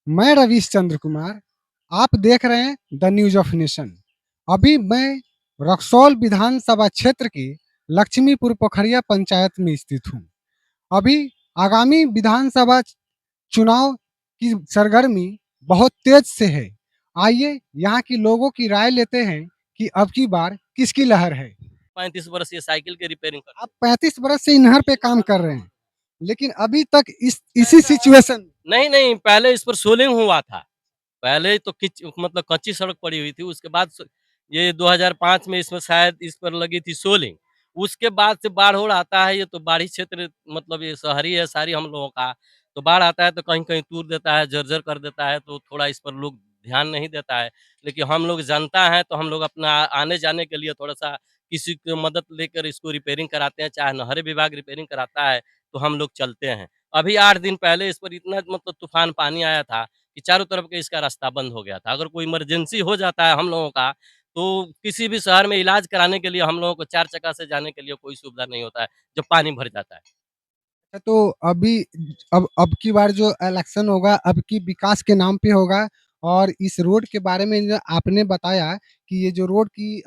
मैं रवीश चंद्र कुमार। आप देख रहे हैं द न्यूज ऑफ नेशन। अभी मैं रक्सौल विधानसभा क्षेत्र के लक्ष्मीपुर पोखरिया पंचायत में स्थित हूँ। अभी आगामी विधानसभा चुनाव की सरगर्मी बहुत तेज से है। आइए यहाँ की लोगों की राय लेते हैं कि अब की बार किसकी लहर है। 35 वर्ष ये साइकिल के रिपेयरिंग करते आप 35 बरस से नहर पे काम कर रहे हैं, लेकिन अभी तक इसी सिचुएशन। नहीं, नहीं, पहले इस पर सोलिंग हुआ था। पहले तो मतलब कच्ची सड़क पड़ी हुई थी, उसके बाद ये 2005 में इसमें शायद इस पर लगी थी सोलिंग। उसके बाद से बाढ़-ओढ़ आता है, ये तो बाढ़ी क्षेत्र मतलब ये शहरी है सारी हम लोगों का, तो बाढ़ आता है तो कहीं-कहीं तूर देता है, जर्जर कर देता है, तो थोड़ा इस पर लोग ध्यान नहीं देता है। लेकिन हम लोग जनता हैं, तो हम लोग अपना आने-जाने के लिए थोड़ा-सा किसी की मदद लेकर इसको रिपेयरिंग कराते हैं, चाहे नहर विभाग रिपेयरिंग कराता है, तो हम लोग चलते हैं। अभी 8 दिन पहले इस पर इतना मतलब तूफ़ान पानी आया था कि चारों तरफ के इसका रास्ता बंद हो गया था। अगर कोई इमरजेंसी हो जाता है हम लोगों का, तो किसी भी शहर में इलाज कराने के लिए हम लोगों को 4 चक्का से जाने के लिए कोई सुविधा नहीं होता है, जब पानी भर जाता है। तो अभी अब की बार जो इलेक्शन होगा, अब की विकास के नाम पे होगा। और इस रोड के बारे में जो आपने बताया कि ये जो रोड की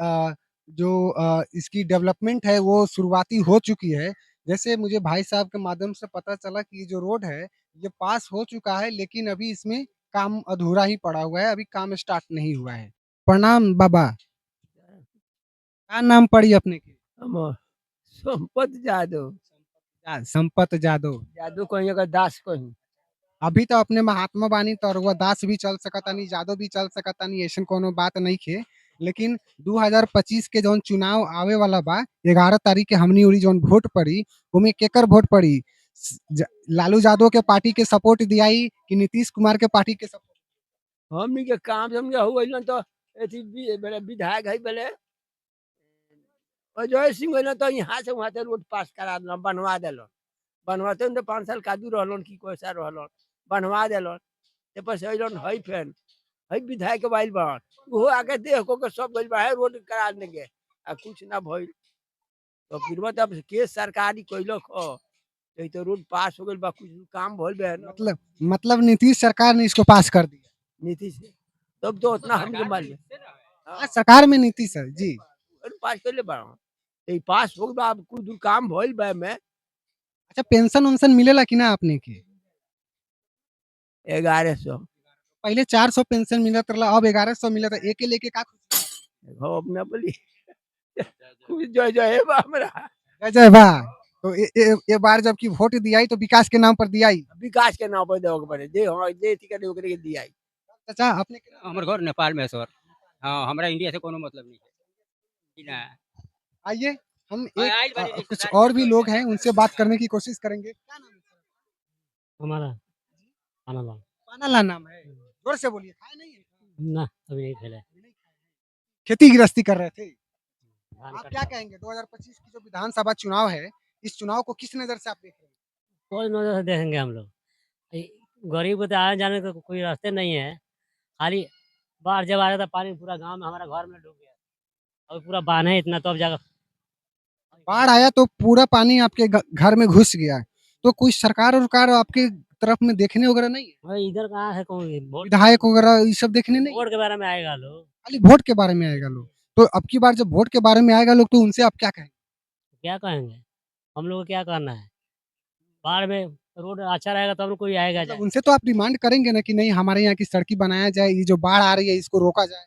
इसकी डेवलपमेंट है वो शुरुआती हो चुकी है। जैसे मुझे भाई साहब के माध्यम से पता चला कि ये जो रोड है, ये पास हो चुका है, लेकिन अभी इसमें काम अधूरा ही पड़ा हुआ है, अभी काम स्टार्ट नहीं हुआ है। प्रणाम बाबा। क्या नाम पड़ी अपने की? हम संपत जादव। संपत जादव। जादू कहीं अगर दास कहीं। अभी तो अपने महात्मा बानी तो रउआ दास भी चल सकतानी, जादव भी चल सकतानी, अइसन कोनो बात नइखे। लेकिन 2025 के जौन चुनाव आवे वाला बा, 11 तारीख के हमनी ओरी जौन वोट पड़ी, ओमे केकर वोट पड़ी? लालू यादव के पार्टी के सपोर्ट दियाई कि नीतीश कुमार के पार्टी के सपोर्ट? हमनी के काम समझ हुआ तो एथी बड़े विधायक है पहले अजय सिंह है तो यहाँ से वहाँ से रोड पास करा दिल बनवा दिल बनवाते तो 5 साल कादू रहलन की कैसा रहलन बनवा दिलन से अलन है फैन है विधायक बाइल बन वो आके देख को के सब गइल बा है रोड करा देंगे आ कुछ ना भइल तो फिर तब केस सरकारी कैलक ह तो रोड पास हो गइल बा कुछ काम भइल बा न मतलब नीतीश सरकार ने इसको पास कर दिया। नीतीश तब तो उतना हमके मालूम आज सरकार में नीतीश है जी। पास कैले बा पास हो बा अब कुछ दूर काम भइल बा में अच्छा, पेंशन उन्शन मिलेला कि ना अपने के? 1100 पहले 400 पेंशन मिलत रहला, अब 1100 मिलत है। एके लेके का हो अपना बोली कुछ जय जय है बा हमरा जय जय वाह। तो ये बार जब की वोट दियाई तो विकास के नाम पर दियाई। विकास के नाम पर देवे के पड़े जे हम जे थी के ओकरे के दिया चाचा अपने हमर घर नेपाल में है सर। हाँ, हमरा इंडिया से कोनो मतलब नहीं है। जी ना। आइए हम हाँ, एक आइल बानी कुछ रिश्तेदार और के भी तो लोग ऐसे हैं, उनसे बात करने की कोशिश करेंगे। क्या नाम है सर? हमारा खाना ला पानालाल नाम है। जोर से बोलिए, खाए नहीं है? ना अभी नहीं खेले खेती गृहस्थी कर रहे थे। धान आप क्या कटता कहेंगे 2025 की जो विधानसभा चुनाव है, इस चुनाव को किस नजर से आप देख रहे हैं? कोई नजर से देखेंगे हम लोग गरीब को तो आने जाने का कोई रास्ते नहीं है खाली बाढ़ जब आया था पानी पूरा गांव में हमारा घर में डूब गया अभी पूरा बांध है इतना तो अब जाकर बाढ़ आया तो पूरा पानी आपके घर में घुस गया। तो कोई सरकार वरकार आपके तरफ में देखने वगैरह नहीं है? भाई इधर कहाँ है कोई वोट विधायक वगैरह ये सब देखने नहीं है? वोट के बारे में आएगा लोग खाली वोट के बारे में आएगा लोग। तो अब की बार जब वोट के बारे में आएगा लोग, तो उनसे आप क्या कहेंगे? क्या कहेंगे हम लोग को क्या करना है बाढ़ में रोड अच्छा रहेगा तब तो कोई आएगा मतलब जाए उनसे तो आप डिमांड करेंगे ना कि नहीं, हमारे यहाँ की सड़की बनाया जाए, ये जो बाढ़ आ रही है इसको रोका जाए।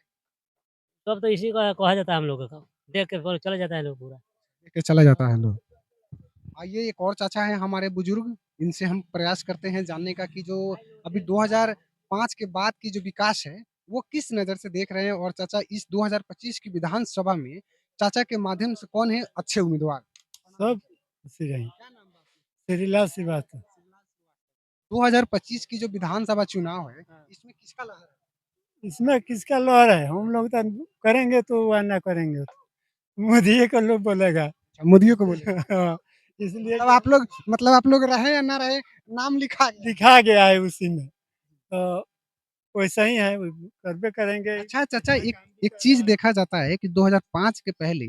तब तो इसी को कहा जाता है हम लोग को देख के चले जाता है लोग पूरा लेके चला जाता है लोग। आइए एक और चाचा हैं हमारे बुजुर्ग, इनसे हम प्रयास करते हैं जानने का कि जो अभी 2005 के बाद की जो विकास है, वो किस नज़र से देख रहे हैं। और चाचा इस 2025 की विधानसभा में चाचा के माध्यम से कौन है अच्छे उम्मीदवार? सब खुशी रही क्या नाम बा आपके? श्रीलाल सी बात है। 2025 की जो विधानसभा चुनाव है, इसमें किसका लहर है? इसमें किसका लहर है हम लोग तो करेंगे तो वह ना करेंगे तो मोदी का लोग बोलेगा। अच्छा, मोदियों को बोले। हाँ, इसलिए मतलब कि आप लोग मतलब आप लोग रहे या ना रहे, नाम लिखा गया। लिखा गया है उसी में तो वैसा ही है करबे करेंगे। अच्छा चाचा, एक एक चीज़ देखा जाता है कि 2005 के पहले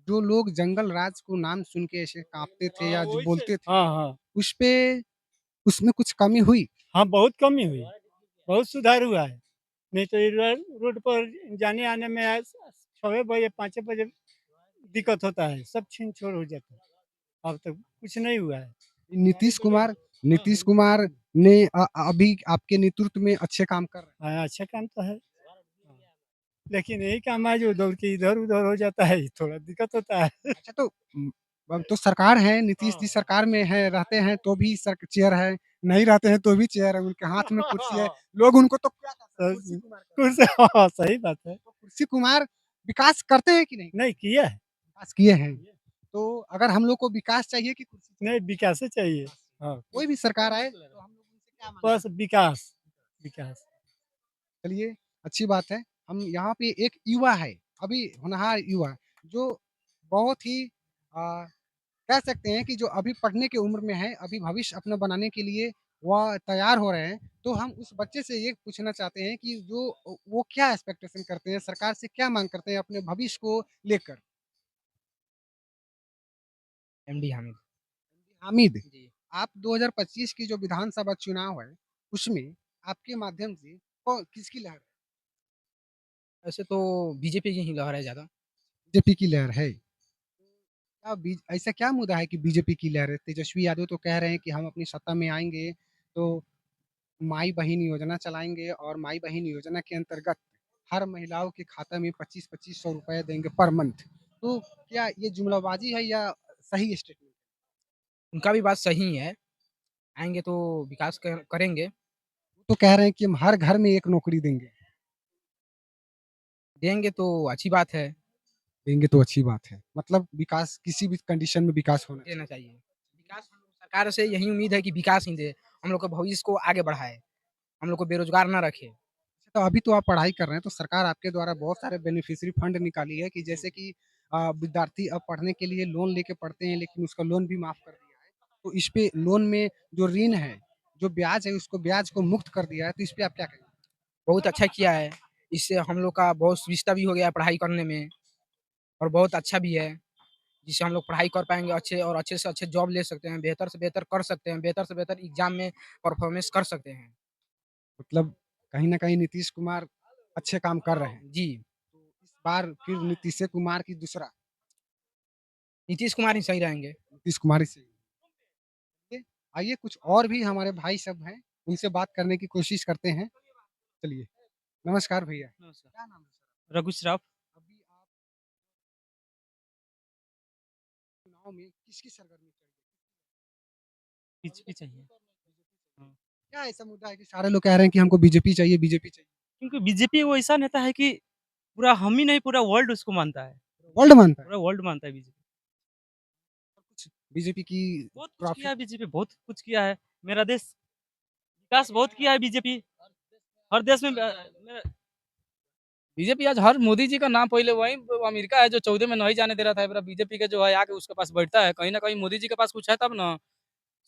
जो लोग जंगल राज को नाम सुन के ऐसे काँपते थे या जो बोलते थे, हाँ हाँ उसपे उसमें कुछ कमी हुई? हाँ बहुत कमी हुई बहुत सुधार हुआ है। नहीं तो ये रोड पर जाने आने में आज 6 बजे 5 बजे दिक्कत होता है, सब छीन छोड़ हो जाता है। अब तक कुछ नहीं हुआ है। नीतीश कुमार नीतीश कुमार ने अभी आपके नेतृत्व में अच्छे काम कर रहे हैं। हाँ, अच्छा काम तो है। हाँ, लेकिन यही काम है जो दौड़ के इधर-उधर हो जाता है, थोड़ा दिक्कत होता है। अच्छा तो अब तो सरकार है, नीतीश जी सरकार में है, रहते हैं तो भी सर चेयर है, नहीं रहते हैं तो भी चेयर है, उनके हाथ में कुर्सी है, लोग उनको तो क्या कहते हैं, कुर्सी कुमार कहते हैं। कुछ हाँ, सही बात है। तो कुर्सी कुमार विकास करते हैं कि नहीं? नहीं किया है, विकास किए हैं। तो अगर हम लोग को विकास चाहिए कि कुर्सी चाहिए? नहीं विकास ही चाहिए। हाँ, कोई भी सरकार आए तो हम लोग उनसे क्या माँगे? बस विकास, विकास। चलिए, अच्छी बात है। हम यहाँ पे एक युवा है, अभी होनहार युवा, जो बहुत ही कह सकते हैं कि जो अभी पढ़ने की उम्र में है, अभी भविष्य अपना बनाने के लिए वह तैयार हो रहे हैं। तो हम उस बच्चे से ये पूछना चाहते हैं कि जो वो क्या एक्सपेक्टेशन करते हैं, सरकार से क्या माँग करते हैं अपने भविष्य को लेकर? एमडी हामिद। हामिद, जी। आप 2025 की जो विधानसभा चुनाव है, उसमें आपके माध्यम से किसकी लहर है? वैसे तो बीजेपी की ही लहर है ज़्यादा। बीजेपी की लहर है। क्या ऐसा क्या मुद्दा है कि बीजेपी की लहर है? तेजस्वी यादव तो कह रहे हैं कि हम अपनी सत्ता में आएँगे तो माई बहिन योजना चलाएँगे और माई बहिन योजना के अंतर्गत हर महिलाओं के खाता में 25-2500 रुपए देंगे पर मंथ। तो क्या ये जुमलाबाज़ी है या सही स्टेटमेंट? उनका भी बात सही है, आएँगे तो विकास करेंगे, वो तो कह रहे हैं कि हम हर घर में एक नौकरी देंगे। देंगे तो अच्छी बात है, देंगे तो अच्छी बात है। मतलब विकास किसी भी कंडीशन में विकास होना चाहिए। देना चाहिए। विकास हम लोग सरकार से यही उम्मीद है कि विकास ही दे, हम लोग के भविष्य को आगे बढ़ाए, हम लोग को बेरोज़गार ना रखे। तो अभी तो आप पढ़ाई कर रहे हैं, तो सरकार आपके द्वारा बहुत सारे बेनिफिशियरी फंड निकाली है कि जैसे कि विद्यार्थी अब पढ़ने के लिए लोन लेके पढ़ते हैं, लेकिन उसका लोन भी माफ़ कर दिया है। तो इस पे लोन में जो ऋण है, जो ब्याज है, उसको ब्याज को मुक्त कर दिया है, तो इस पे आप क्या कहेंगे? बहुत अच्छा किया है, इससे हम लोग का बहुत सुविधा भी हो गया है पढ़ाई करने में और बहुत अच्छा भी है, जिससे हम लोग पढ़ाई कर पाएँगे अच्छे और अच्छे से अच्छे जॉब ले सकते हैं, बेहतर से बेहतर कर सकते हैं, बेहतर से बेहतर एग्ज़ाम में परफ़ॉर्मेंस कर सकते हैं। मतलब कहीं न कहीं नीतीश कुमार अच्छे काम कर रहे हैं। जी, तो इस बार फिर नीतीश कुमार की दूसरा नीतीश कुमार ही सही रहेंगे। नीतीश कुमार ही सही। है। आइए कुछ और भी हमारे भाई सब हैं, उनसे बात करने की कोशिश करते हैं। चलिए, नमस्कार भैया। नमस्कार। क्या नाम है सर? रघु श्राफ। अभी आप चुनाव में किसकी सरगर्मी चल रही बीजेपी चाहिए। है? हाँ। क्या ऐसा मुद्दा है कि सारे लोग कह रहे हैं कि हमको बीजेपी चाहिए, बीजेपी चाहिए? क्योंकि बीजेपी वो ऐसा नेता है कि पूरा हम ही नहीं पूरा वर्ल्ड उसको मानता है। वर्ल्ड मानता है। पूरा वर्ल्ड मानता है बीजेपी। कुछ बीजेपी की बहुत कुछ ट्रॉफी किया है बीजेपी, बहुत कुछ किया है। मेरा देश विकास बहुत किया है बीजेपी। हर देश में मेरा बीजेपी आज हर मोदी जी का नाम पहले वही अमेरिका है जो 14 में नहीं जाने दे रहा था, अब बीजेपी के जो है आके उसके पास बैठता है। कहीं न कहीं मोदी जी के पास कुछ है तब ना,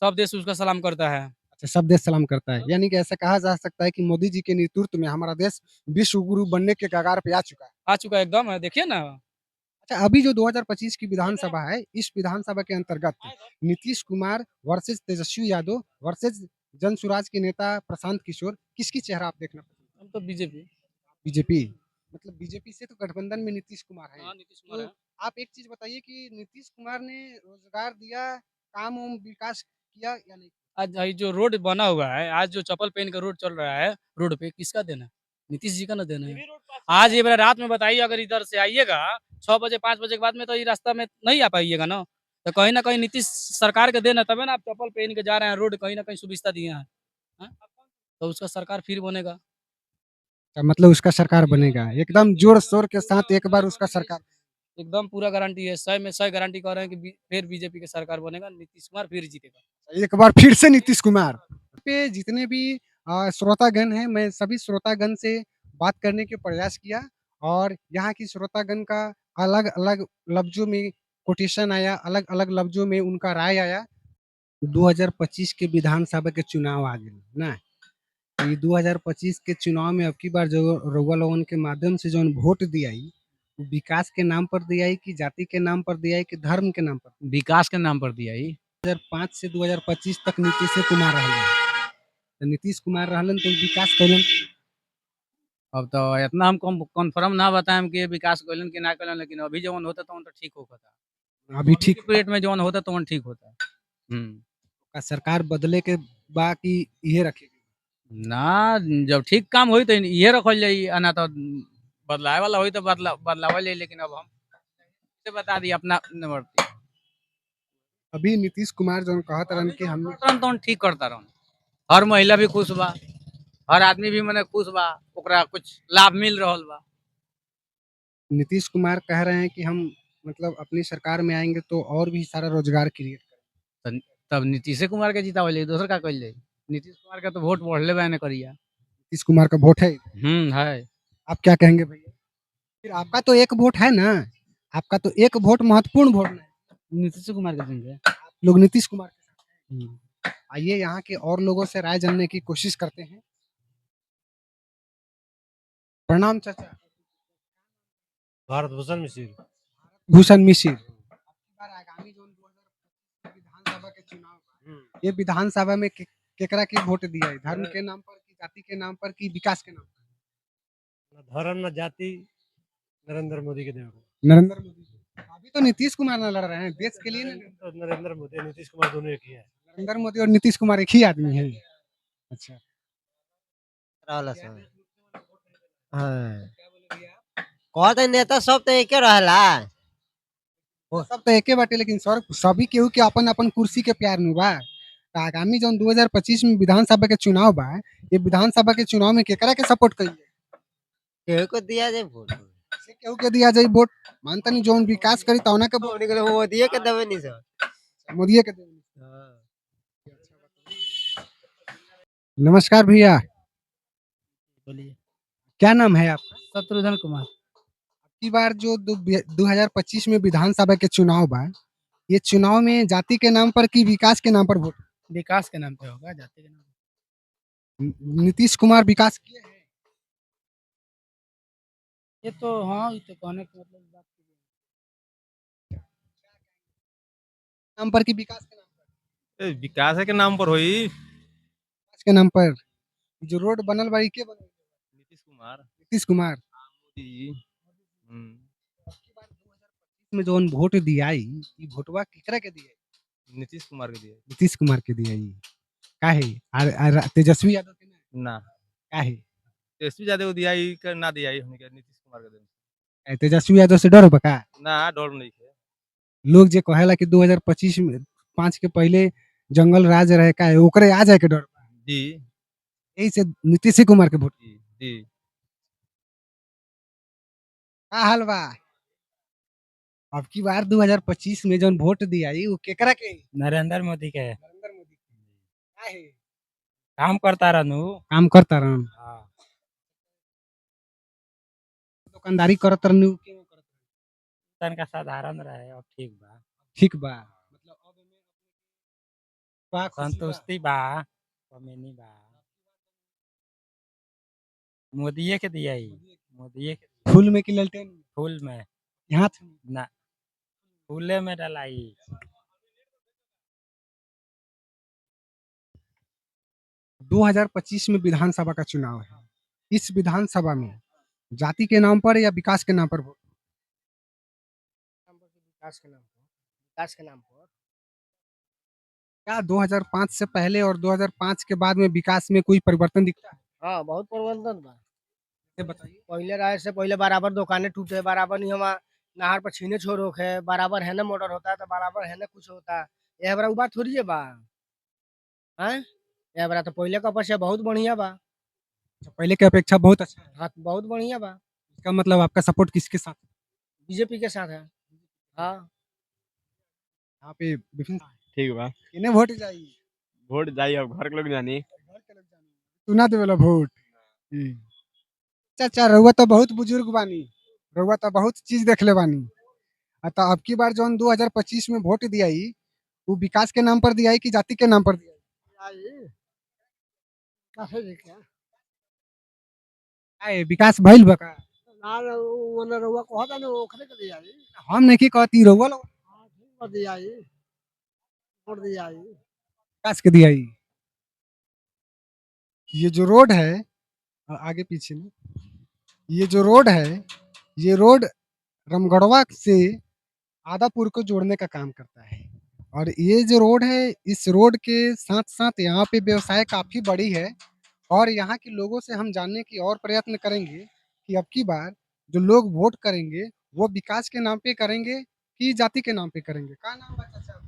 सब देश उसका सलाम करता है। अच्छा सब देश सलाम करता है। यानी कि ऐसा कहा जा सकता है कि मोदी जी के नेतृत्व में हमारा देश विश्व गुरु बनने के कगार पे आ चुका है। आ चुका है एकदम है, देखिए ना। अच्छा अभी जो 2025 की विधानसभा है, इस विधानसभा के अंतर्गत नीतीश कुमार वर्सेस तेजस्वी यादव वर्सेस जनसुराज के नेता प्रशांत किशोर, किसकी चेहरा आप देखना पसंद हम तो बीजेपी। बीजेपी मतलब बीजेपी से तो गठबंधन में नीतीश कुमार है। हाँ, नीतीश कुमार तो है। आप एक चीज़ बताइए कि नीतीश कुमार ने रोज़गार दिया, काम-वाम विकास किया या नहीं? आज ये जो रोड बना हुआ है, आज जो चप्पल पहन के रोड चल रहा है, रोड पे किसका देना है? नीतीश जी का ना देना है। आज ये वाला रात में बताइए अगर इधर से आइएगा 6 बजे 5 बजे के बाद में तो ये रास्ता में नहीं आ पाइएगा ना। तो कहीं न कहीं नीतीश सरकार के देन है तबे ना आप चप्पल पहन के जा रहे हैं, रोड कहीं न कहीं सुविधा दिए हैं। हैं? तो उसका सरकार फिर बनेगा। अच्छा मतलब उसका सरकार बनेगा, एकदम जोर-शोर के साथ एक बार उसका सरकार एकदम पूरा गारंटी है, 100 में 100 गारंटी कर रहे हैं कि फिर बीजेपी की सरकार बनेगा, नीतीश कुमार फिर जीतेगा। एक बार फिर से नीतीश कुमार। पे जितने भी श्रोतागण हैं, मैं सभी श्रोतागण से बात करने के प्रयास किया और यहाँ की श्रोतागण का अलग-अलग लफ्ज़ों में कोटेशन आया, अलग-अलग लफ्ज़ों में उनका राय आया। 2025 के विधानसभा के चुनाव आ गइल ना, ई 2025 के चुनाव में अब की बार जो रउआ लोगन के माध्यम से जौन वोट दियाई, उ विकास के नाम पर दियाई कि जाति के नाम पर दियाई कि धर्म के नाम पर? विकास के नाम पर दिया ही। 2005 से 2025 तक नीतीश कुमार रहले। तो नीतीश कुमार रहलन तो विकास कैलन। अब तो इतना हम कन्फर्म ना बताएम कि विकास कइलन कि ना कइलन, लेकिन अभी जवन होता तवन तो ठीक होता। अभी ठीक के पीरियड में जवन होता तवन ठीक होता। का सरकार बदले के बा कि इहे रखे? ना, जब ठीक काम होई तो इहे रखल जाई, आ ना तो बदलावे वाला होई तो बदलावल जाई, लेकिन अब हम से बता दी अपना निवर्ती अभी नीतीश कुमार जौन कहत रहन कि हम तुरंत तवन ठीक करता रहन। हर महिला भी खुश बा, हर आदमी भी मने खुश बा, ओकरा कुछ लाभ मिल रहल बा। नीतीश कुमार कह रहे हैं कि हम मतलब अपनी सरकार में आएँगे तो और भी सारा रोजगार क्रिएट तब तब नीतीश कुमार के जितावल जाई, दोसर का कइल जाई। नीतीश कुमार का तो वोट बढ़ले बा एने करिया। नीतीश कुमार का वोट है। है। आप क्या कहेंगे भैया? फिर आपका तो एक वोट है ना? आपका तो एक वोट महत्वपूर्ण वोट है। नीतीश कुमार के देंगे। लोग नीतीश कुमार के साथ हैं। आइए यहाँ के और लोगों से राय जानने की कोशिश करते हैं। प्रणाम चाचा। भारत भूषण मिश्र। भूषण मिश्र। आगामी जो 2025 विधानसभा के चुनाव बा, ये विधानसभा में केकरा के वोट दिया है? धर्म के नाम पर कि जाति के नाम पर कि विकास के नाम पर? न धर्म न जाति, नरेंद्र मोदी के देव। नरेंद्र मोदी। अभी तो नीतीश कुमार ना लड़ रहे हैं देश के लिए। तो नरेंद्र मोदी नीतीश कुमार दोनों एक ही है। नरेंद्र मोदी और नीतीश कुमार एक ही आदमी है। अच्छा। कहते नेता सब तो एके रहला। सब तो एके बाटे, लेकिन सर सभी केहू के अपन अपन कुर्सी के प्यार नु बा। तो आगामी जो 2025 में विधानसभा के चुनाव बा, ये विधानसभा के चुनाव में केकरा के सपोर्ट करिए? केहू को दिया जाए वोट। से केहू के दिया जाई वोट। मानता नहीं जोन विकास करी तौना के वोट मोदी के देवे नहीं सर। मोदी के देवे। नमस्कार भैया। बोलिए। क्या नाम है आपका? शत्रुघ्न कुमार। की बार जो 2025 में विधानसभा के चुनाव बा, ये चुनाव में जाति के नाम पर कि विकास के नाम पर वोट? विकास के नाम पे होगा, जाति के नाम पे। नीतीश कुमार विकास किए हैं। ये तो हाँ, ये तो कहने का मतलब बात नाम पर कि विकास के नाम पर? विकास के नाम पर हुई। विकास के नाम पर जो रोड बनल बा, के बनल? नीतीश कुमार। नीतीश कुमार। मोदी जी। में जोन वोट दियाई, ई वोटवा केकरा के दियाई? नीतीश कुमार के दिए। नीतीश कुमार के दियाई। काहे? तेजस्वी यादव के ना। काहे? तेजस्वी यादव को दिया ही कर ना दिया ही हमने के नीतीश कुमार के दे। तेजस्वी यादव से डर बा का? ना डर नहीं है। लोग जे कहेला कि 2025 में 5 के पहले जंगल राज रहे का ओकरे आ जाए के डर बा। जी। यही से नीतीश कुमार के वोट। जी। जी। का हाल बा? अब की बार 2025 में जौन वोट दियाई वो केकरा के? नरेंद्र मोदी के है। नरेंद्र मोदी के। काहे? काम करता रहनु। काम करता रहन। हाँ। दुकानदारी करत रहन क्यों करत? तनका साधारण रहे, अब ठीक बा। ठीक बा। मतलब अब में बा खुशी बा। संतुष्टि बा, कमीनी बा। मोदीए के दिया ही। मोदीए के फूल में कि ललटेन में? फूल में। हाथ में? ना, फूले में डलाई। 2025 में विधानसभा का चुनाव है। इस विधानसभा में जाति के नाम पर या विकास के नाम पर वोट? विकास के नाम पर। विकास के नाम पर। क्या 2005 से पहले और 2005 के बाद में विकास में कोई परिवर्तन दिखता है? हाँ बहुत परिवर्तन बा। ये बताइए। पहले रहे से पहले बराबर दुकानें टूटे, बराबर नहीं हम नहर पर छीने छोड़ होखे, बराबर है ना मोटर होता है तो बराबर है ना कुछ होता है। यह बड़ा बात थोड़ी है बा। हैं? यह बड़ा तो पहले का अपेक्षा बहुत बढ़िया बा। पहले की अपेक्षा बहुत अच्छा है। हाँ बहुत बढ़िया बा। इसका मतलब आपका सपोर्ट किसके साथ है? बीजेपी के साथ है। हाँ। यहाँ पे विभिन्न ठीक बा। किन्हें वोट जाई? वोट जाई अब घर के लोग जानी। तू ना देवेला वोट। चाचा रउआ तो बहुत बुजुर्ग बानी, रउआ तो बहुत चीज देखले बानी। तो अब की बार जौन 2025 में वोट दियाई, वो विकास के नाम पर दियाई कि जाति के नाम पर दियाई? काहे विकास भइल बा का? हम नहीं कहती रउआ लोग विकास के दियाई। ये जो रोड है आगे पीछे में, ये जो रोड है, ये रोड रामगढ़वा से आदापुर को जोड़ने का काम करता है। और ये जो रोड है, इस रोड के साथ-साथ यहाँ पे व्यवसाय काफ़ी बड़ी है और यहाँ के लोगों से हम जानने की और प्रयत्न करेंगे कि अब की बार जो लोग वोट करेंगे, वो विकास के नाम पे करेंगे कि जाति के नाम पे करेंगे? का नाम बा चाचा?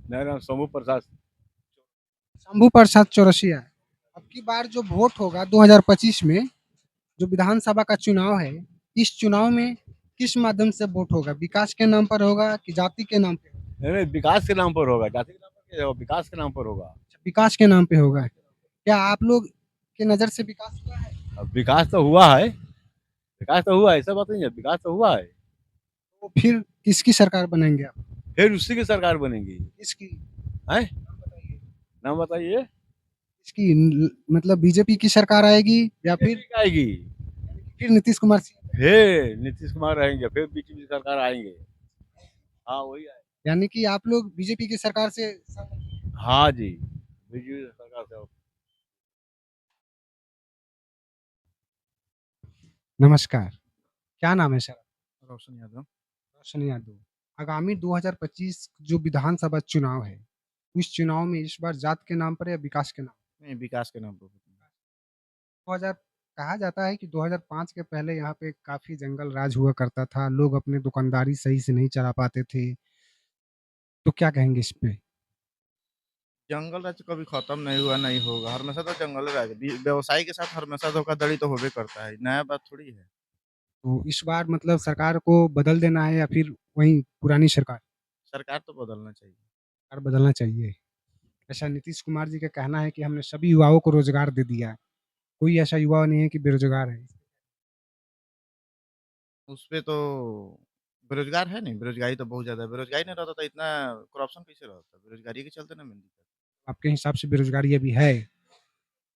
मेरा नाम शंभू प्रसाद। शंभू प्रसाद चौरसिया। अब की बार जो वोट होगा 2025 में, जो विधानसभा का चुनाव है, इस चुनाव में किस माध्यम से वोट होगा? विकास के नाम पर होगा कि जाति के नाम पे? नहीं, विकास के नाम पर होगा, जाति के नाम पर क्या होगा, विकास के नाम पर होगा। विकास के नाम पे होगा। क्या आप लोग की नज़र से विकास हुआ है? अब विकास तो हुआ है, ऐसा बात नहीं है, विकास तो हुआ है। तो फिर किसकी सरकार बनाएँगे आप? फिर उसी की सरकार बनेगी। किसकी? हैं? नाम बताइए। नाम बताइए? किसकी मतलब बीजेपी की सरकार आएगी या फिर बीजेपी की आएगी। नीतीश कुमार सिंह? फिर नीतीश कुमार रहेंगे, फिर बीजेपी की सरकार आएंगे। हाँ, वही है। यानी कि आप लोग बीजेपी की सरकार से सहमत? हाँ जी, बीजेपी की सरकार से। नमस्कार, क्या नाम है सर? रोशन यादव। रोशन यादव। आगामी 2025 जो विधानसभा चुनाव है, उस चुनाव में इस बार जात के नाम पर या विकास के नाम? नहीं, विकास के नाम पर। 2000 कहा जाता है कि 2005 के पहले यहाँ पे काफ़ी जंगल राज हुआ करता था, लोग अपनी दुकानदारी सही से नहीं चला पाते थे। तो क्या कहेंगे इस पे? जंगल राज कभी खत्म नहीं हुआ, नहीं होगा, हमेशा तो जंगल राज व्यवसाय के साथ हमेशा धोखाधड़ी तो होबे करता है, नया बात थोड़ी है। तो इस बार मतलब सरकार को बदल देना है या फिर वही पुरानी सरकार? सरकार तो बदलना चाहिए। सरकार बदलना चाहिए। ऐसा नीतीश कुमार जी का कहना है कि हमने सभी युवाओं को रोज़गार दे दिया। कोई ऐसा युवा नहीं है कि बेरोज़गार है। उस पे तो बेरोजगार है नहीं, बेरोजगारी तो बहुत ज़्यादा है, बेरोजगारी नहीं रहता तो इतना करप्शन कैसे रहता? बेरोजगारी के चलते ना मेन दिक्कत। आपके हिसाब से बेरोज़गारी अभी है,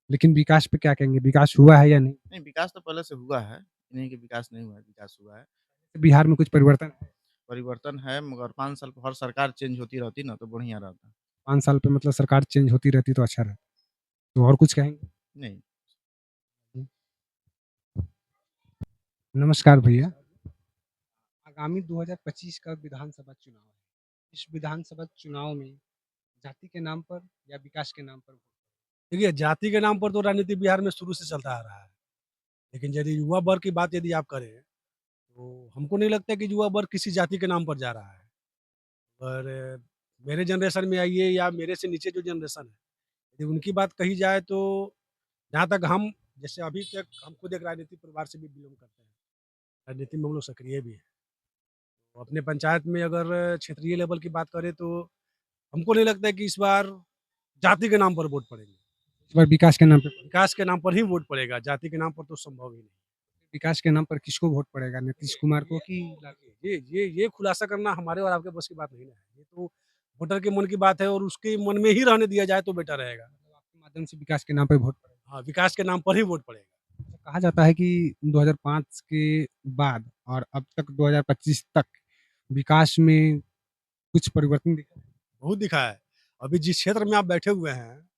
लेकिन विकास पे क्या कहेंगे? विकास हुआ है या नहीं? नहीं, विकास तो पहले से हुआ है, नहीं कि विकास नहीं हुआ है, विकास हुआ है। बिहार में कुछ परिवर्तन है? परिवर्तन है मगर 5 साल पे हर सरकार चेंज होती रहती ना तो बढ़िया रहता। 5 साल पे मतलब सरकार चेंज होती रहती तो अच्छा रहता। तो और कुछ कहेंगे? नहीं। नमस्कार भैया। आगामी 2025 का विधानसभा चुनाव है। इस विधानसभा चुनाव में जाति के नाम पर या विकास के नाम पर? देखिए, जाति के नाम पर तो राजनीति बिहार में शुरू से चलता आ रहा है। लेकिन यदि युवा वर्ग की बात यदि आप करें, तो हमको नहीं लगता कि युवा वर्ग किसी जाति के नाम पर जा रहा है। और मेरे जनरेशन में आइए या मेरे से नीचे जो जनरेशन है, यदि उनकी बात कही जाए तो जहाँ तक हम जैसे अभी तक हम खुद एक राजनीतिक परिवार से भी बिलॉन्ग करते हैं। राजनीति में हम लोग सक्रिय भी हैं। तो अपने पंचायत में अगर क्षेत्रीय लेवल की बात करें तो हमको नहीं लगता है कि इस बार जाति के नाम पर वोट पड़ेंगे। इस बार विकास के नाम पे? विकास के नाम पर ही वोट पड़ेगा, जाति के नाम पर तो संभव ही नहीं। विकास के नाम पर किसको वोट पड़ेगा? नीतीश कुमार को कि ये खुलासा करना हमारे और आपके बस की बात नहीं है। ये तो वोटर के मन की बात है और उसके मन में ही रहने दिया जाए तो बेटर रहेगा। आपके माध्यम से विकास के नाम पे वोट पड़ेगा? हाँ, विकास के नाम पर ही वोट पड़ेगा। कहा जाता है कि 2005 के बाद और अब तक 2025 तक विकास में कुछ परिवर्तन दिखा है? बहुत दिखा है। अभी जिस क्षेत्र में आप बैठे हुए हैं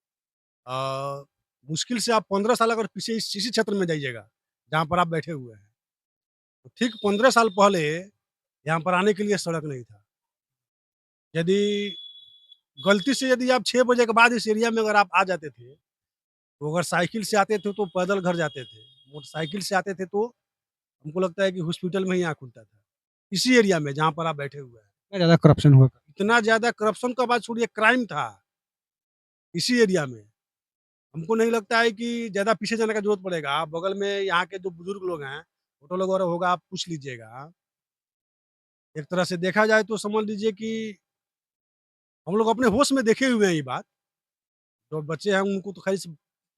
मुश्किल से आप 15 साल अगर पीछे इसी क्षेत्र में जाइएगा, जहाँ पर आप बैठे हुए हैं, तो ठीक 15 साल पहले यहाँ पर आने के लिए सड़क नहीं था। यदि गलती से यदि आप 6 बजे के बाद इस एरिया में अगर आप आ जाते थे, तो अगर साइकिल से आते थे तो पैदल घर जाते थे, मोटरसाइकिल से आते थे तो हमको लगता है कि हॉस्पिटल में ही आँख खुलता था। इसी एरिया में जहाँ पर आप बैठे हुए हैं। इतना ज़्यादा करप्शन हुआ? इतना ज़्यादा करप्शन का बात छोड़िए, क्राइम था इसी एरिया में। हमको नहीं लगता है कि ज़्यादा पीछे जाने का ज़रूरत पड़ेगा। आप बगल में यहाँ के जो बुजुर्ग लोग हैं, ऑटो लोग वगैरह होगा, आप पूछ लीजिएगा। एक तरह से देखा जाए तो समझ लीजिए कि हम लोग अपने होश में देखे हुए हैं ये बात। जो बच्चे हैं उनको तो ख़ैर इस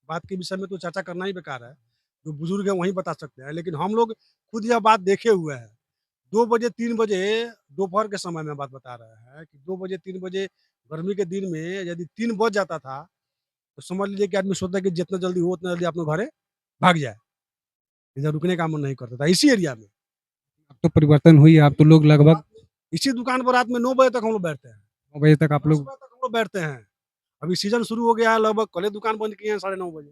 बात के विषय में तो चर्चा करना ही बेकार है। जो बुजुर्ग हैं वही बता सकते हैं, लेकिन हम लोग खुद यह बात देखे हुए हैं। 2 बजे 3 बजे दोपहर के समय में बात बता रहे हैं कि 2 बजे 3 बजे गर्मी के दिन में यदि 3 बज जाता था, तो समझ लीजिए कि आदमी सोचता है कि जितना जल्दी हो उतना जल्दी अपने घरे भाग जाए। इधर रुकने का मन नहीं करता था, इसी एरिया में। अब तो परिवर्तन हुई है, अब तो लोग लगभग इसी दुकान पर रात में 9 बजे तक हम लोग बैठते हैं। 9 बजे तक आप 10 लोग? बजे तक हम लोग बैठते हैं। अभी सीज़न शुरू हो गया है, लगभग कल ही दुकान बंद किए हैं 9:30 बजे।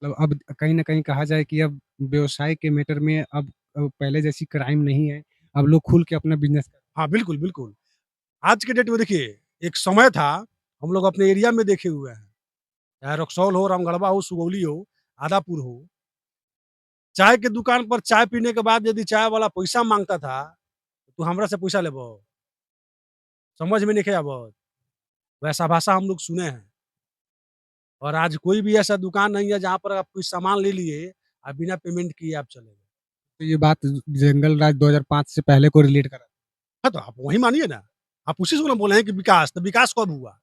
मतलब अब कहीं न कहीं कहा जाए कि अब व्यवसाय के मैटर में अब पहले जैसी क्राइम नहीं है। अब लोग खुल के अपना बिज़नेस कर हाँ, बिल्कुल, बिल्कुल। आज के डेट में देखिए, एक समय था, हम लोग अपने एरिया में देखे हुए हैं, चाहे रक्सौल हो, रामगढ़वा हो, सुगौली हो, आदापुर हो। चाय के दुकान पर चाय पीने के बाद यदि चाय वाला पैसा माँगता था, "तू हमरा से पैसा लेबो?" समझ में नइखे आवत। वैसा भाषा हम लोग सुने हैं। और आज कोई भी ऐसा दुकान नहीं है जहाँ पर आप कोई सामान ले लिए और बिना पेमेंट किए आप चले गए। तो ये बात जंगल राज 2005 से पहले को रिलेट करा। हाँ, तो आप वही मानिए ना। आप उसी से ना बोले हैं कि विकास, तो विकास कब हुआ?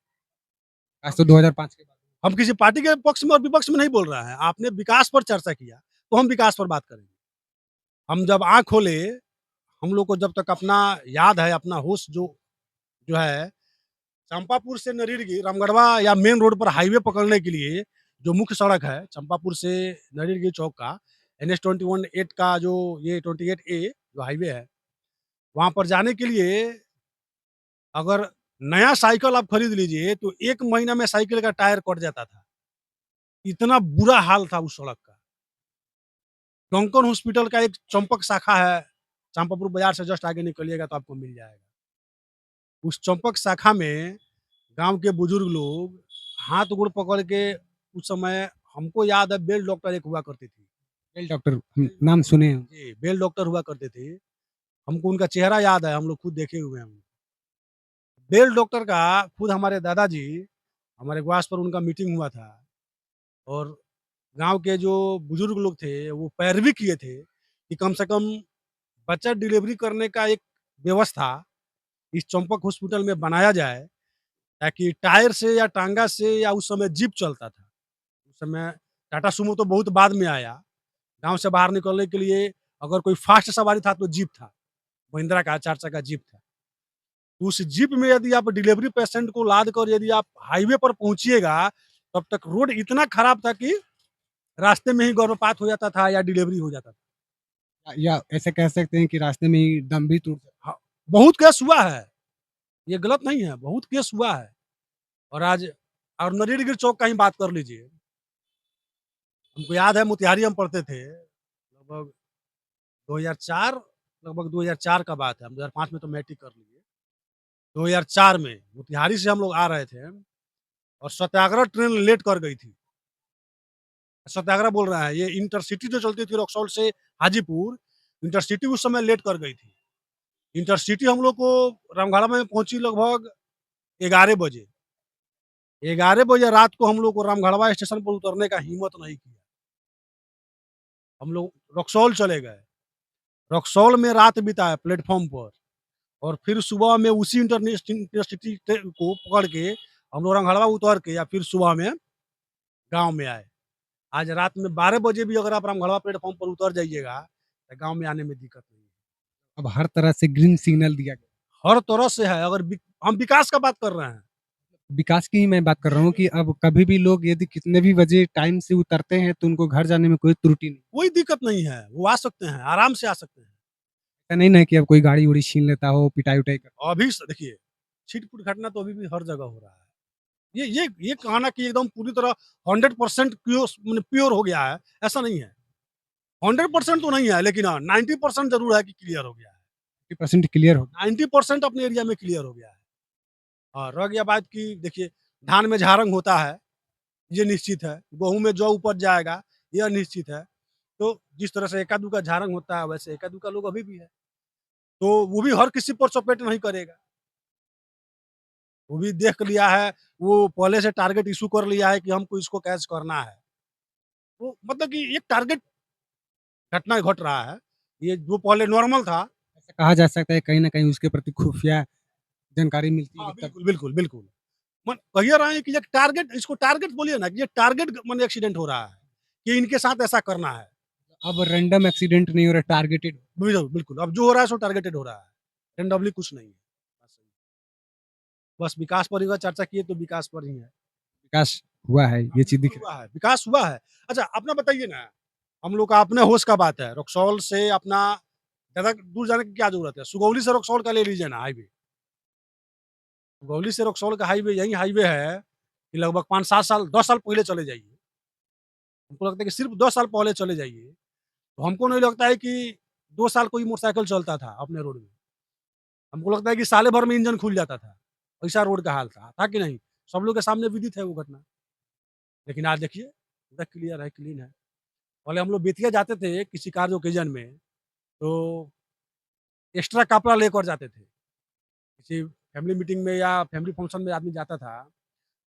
आज तो 2005 के बाद। हम किसी पार्टी के पक्ष में और विपक्ष में नहीं बोल रहे हैं। आपने विकास पर चर्चा किया, तो हम विकास पर बात करेंगे। हम जब आँख खोले, हम लोग को जब तक अपना याद है, अपना होश जो है, चंपापुर से नरीडगी, रामगढ़वा या मेन रोड पर हाईवे पकड़ने के लिए जो मुख्य सड़क है, चंपापुर से नरीडगी चौक का एनएच 21/8 का जो ये 28A जो हाईवे है, वहाँ पर जाने के लिए अगर नया साइकिल आप खरीद लीजिए, तो 1 महीना में साइकिल का टायर कट जाता था। इतना बुरा हाल था उस सड़क का। डंकन हॉस्पिटल का एक चंपक शाखा है, चंपापुर बाज़ार से जस्ट आगे निकलिएगा तो आपको मिल जाएगा। उस चंपक शाखा में गाँव के बुजुर्ग लोग हाथ-गोड़ पकड़ के उस समय हमको याद है बेल डॉक्टर एक हुआ करती थी। बेल डॉक्टर नाम सुने हैं। जी, बेल डॉक्टर हुआ करते थे। हमको उनका चेहरा याद है, हम लोग खुद देखे हुए हैं। बेल डॉक्टर का खुद हमारे दादाजी, हमारे ग्वास पर उनका मीटिंग हुआ था और गाँव के जो बुजुर्ग लोग थे, वो पैरवी किए थे कि कम से कम बच्चा डिलीवरी करने का एक व्यवस्था इस चंपक हॉस्पिटल में बनाया जाए, ताकि टायर से या टांगा से या उस समय जीप चलता था। उस समय टाटा सूमो तो बहुत बाद में आया। गाँव से बाहर निकलने के लिए अगर कोई फास्ट सवारी था तो जीप था, महिंद्रा का 4 चक्का जीप था। उस जीप में यदि आप डिलीवरी पेशेंट को लाद कर यदि आप हाईवे पर पहुँचिएगा, तब तक रोड इतना खराब था कि रास्ते में ही गर्भपात हो जाता था या डिलीवरी हो जाता था। या ऐसे कह सकते हैं कि रास्ते में ही दम भी टूट सकता हाँ, बहुत केस हुआ है, ये गलत नहीं है, बहुत केस हुआ है। और आज और नरेड़गिर चौक का ही बात कर लीजिए। हमको याद है मोतिहारी हम पढ़ते थे, लगभग 2004 लगभग 2004 का बात है, हम 2005 में तो मैट्रिक कर लिए। 2004 में मोतिहारी से हम लोग आ रहे थे और सत्याग्रह ट्रेन लेट कर गई थी। सत्याग्रह बोल रहा है, ये इंटरसिटी जो चलती थी रक्सौल से हाजीपुर, इंटरसिटी उस समय लेट कर गई थी। इंटरसिटी हम लोग को रामगढ़ में पहुँची लगभग 11 बजे। 11 बजे रात को हम लोग को रामगढ़वा स्टेशन पर उतरने का हिम्मत नहीं किया। हम लोग रक्सौल चले गए। रक्सौल में रात बिताए प्लेटफ़ॉर्म पर और फिर सुबह में उसी इंटरसिटी को पकड़ के हम लोग रामगढ़वा उतर के या फिर सुबह में गाँव में आए। आज रात में 12 बजे भी अगर आप रामगढ़वा प्लेटफ़ॉर्म पर उतर जाइएगा, तो गाँव में आने में दिक्कत नहीं है। अब हर तरह से ग्रीन सिग्नल दिया गया। हर तरह से है, अगर हम विकास का बात कर रहे हैं। विकास की ही मैं बात कर रहा हूँ कि अब कभी भी लोग यदि कितने भी बजे टाइम से उतरते हैं, तो उनको घर जाने में कोई त्रुटि नहीं। कोई दिक्कत नहीं है, वो आ सकते हैं, आराम से आ सकते हैं। ऐसा नहीं ना कि अब कोई गाड़ी-उड़ी छीन लेता हो, पिटाई-उटाई कर। अभी स देखिए, छिट-पुट घटना तो अभी भी हर जगह हो रहा है। ये कहना कि एकदम पूरी तरह 100% प्योर हो गया है, ऐसा नहीं है। 100% तो नहीं है, लेकिन हाँ, 90% ज़रूर है कि क्लियर हो गया है। 50% क्लियर हो। 90% अपने एरिया में क्लियर हो गया है। हाँ, रह गया बात कि देखिए, धान में झारंग होता है, ये निश्चित है। गेहूँ में जौ उपज जाएगा, यह निश्चित है। तो जिस तरह से एका-दुका झारंग होता है, वैसे एका-दुका लोग अभी भी है। तो वो भी हर किसी पर चपेट नहीं करेगा। वो भी देख लिया है, वो पहले से टारगेट इश्यू कर लिया है कि हमको इसको कैच करना है। तो मतलब कि एक टारगेट घटना घट रहा है। ये जो पहले नॉर्मल था। ऐसा कहा जा सकता है कहीं न कहीं उसके प्रति खुफिया जानकारी मिलती है हाँ, तब। बिल्कुल, बिल्कुल, बिल्कुल। मन कहिए रहे हैं कि एक टारगेट, इसको टारगेट बोलिए ना कि ये टारगेट माने एक्सीडेंट हो रहा है, कि इनके साथ ऐसा करना है। अब रैंडम एक्सीडेंट नहीं हो रहा, टारगेटेड। बिल्कुल, बिल्कुल। अब जो हो रहा है सो टारगेटेड हो रहा है। रैंडमली कुछ नहीं है। बस विकास पर ही अगर चर्चा किए तो विकास पर ही है। विकास हुआ है, ये चीज़ दिख रहा हुआ है, विकास हुआ है। अच्छा, अपना बताइए ना, हम लोग का अपने होश का बात है। रक्सौल से अपना ज़्यादा दूर जाने की क्या ज़रूरत है? सुगौली से रक्सौल का ले लीजिए ना हाईवे। सुगौली से रक्सौल का हाईवे यही हाईवे है कि लगभग 5-7 साल 10 साल पहले चले जाइए। हमको लगता है कि सिर्फ़ 10 साल पहले चले जाइए, तो हमको नहीं लगता है कि 2 साल कोई मोटरसाइकिल चलता था अपने रोड में। हमको लगता है कि साले भर में इंजन खुल जाता था। ऐसा रोड का हाल था कि नहीं? सब लोग के सामने विदित है वो घटना। लेकिन आज देखिए, पूरा क्लियर है, क्लीन है। पहले हम लोग बेतिया जाते थे किसी कार्य ओकेज़न में, तो एक्स्ट्रा कपड़ा लेकर जाते थे। किसी फैमिली मीटिंग में या फैमिली फंक्शन में आदमी जाता था,